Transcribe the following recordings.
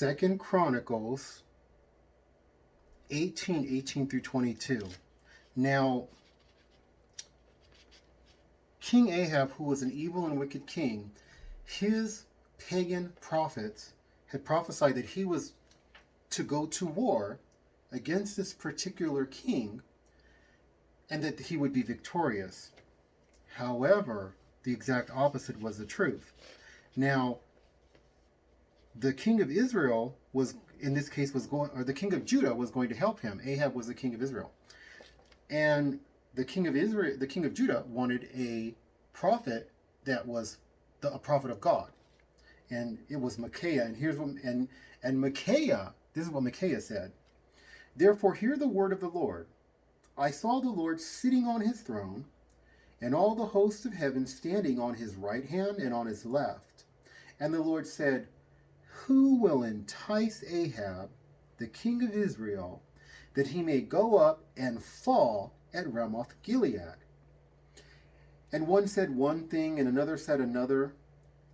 2 Chronicles 18 through 22. Now, King Ahab, who was an evil and wicked king, his pagan prophets had prophesied that he was to go to war against this particular king and that he would be victorious. However, the exact opposite was the truth. Now, the king of Israel was, in this case, the king of Judah was going to help him. Ahab was the king of Israel. And the king of Judah wanted a prophet that was a prophet of God. And it was Micaiah. And here's what, and Micaiah, this is what Micaiah said. Therefore, hear the word of the Lord. I saw the Lord sitting on his throne, and all the hosts of heaven standing on his right hand and on his left. And the Lord said, who will entice Ahab, the king of Israel, that he may go up and fall at Ramoth Gilead? And one said one thing, and another said another.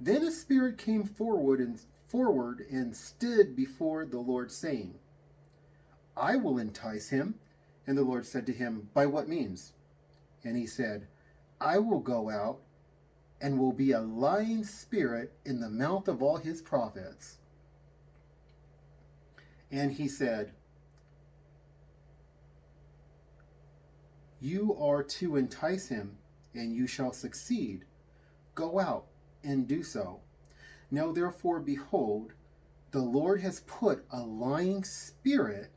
Then a spirit came forward and stood before the Lord, saying, I will entice him. And the Lord said to him, by what means? And he said, I will go out and will be a lying spirit in the mouth of all his prophets. And he said, you are to entice him, and you shall succeed. Go out and do so. Now therefore, behold, the Lord has put a lying spirit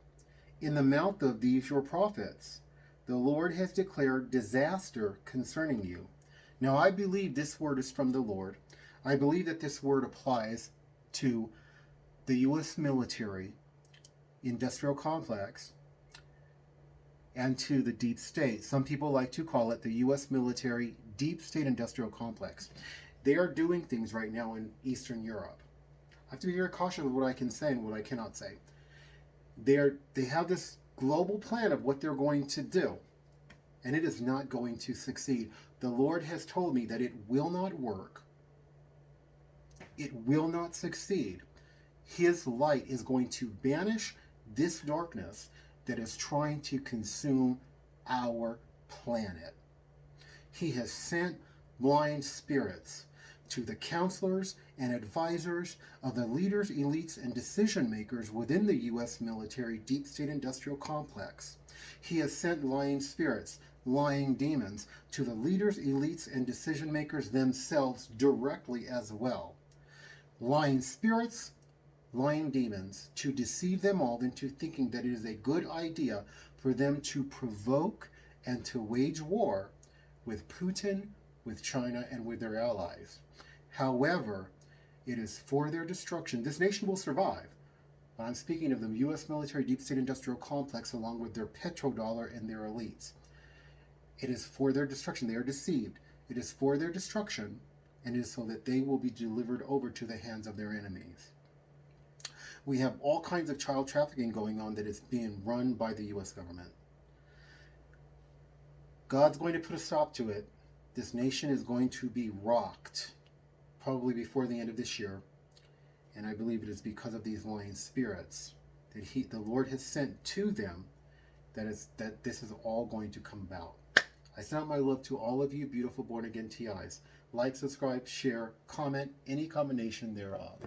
in the mouth of these your prophets. The Lord has declared disaster concerning you. Now I believe this word is from the Lord. I believe that this word applies to the U.S. military industrial complex and to the deep state. Some people like to call it the U.S. military deep state industrial complex. They are doing things right now in Eastern Europe. I have to be very cautious of what I can say and what I cannot say. They have this global plan of what they're going to do, and it is not going to succeed. The Lord has told me that it will not work. It will not succeed. His light is going to banish this darkness that is trying to consume our planet. He has sent blind spirits to the counselors and advisors of the leaders, elites, and decision makers within the U.S. military deep state industrial complex. He has sent lying spirits, lying demons, to the leaders, elites, and decision makers themselves directly as well. Lying spirits, lying demons, to deceive them all into thinking that it is a good idea for them to provoke and to wage war with Putin, with China, and with their allies. However, it is for their destruction. This nation will survive. But I'm speaking of the U.S. military deep state industrial complex along with their petrodollar and their elites. It is for their destruction. They are deceived. It is for their destruction, and it is so that they will be delivered over to the hands of their enemies. We have all kinds of child trafficking going on that is being run by the U.S. government. God's going to put a stop to it. This nation is going to be rocked, probably before the end of this year. And I believe it is because of these lying spirits that the Lord has sent to them that this is all going to come about. I send out my love to all of you beautiful born-again TIs. Like, subscribe, share, comment, any combination thereof.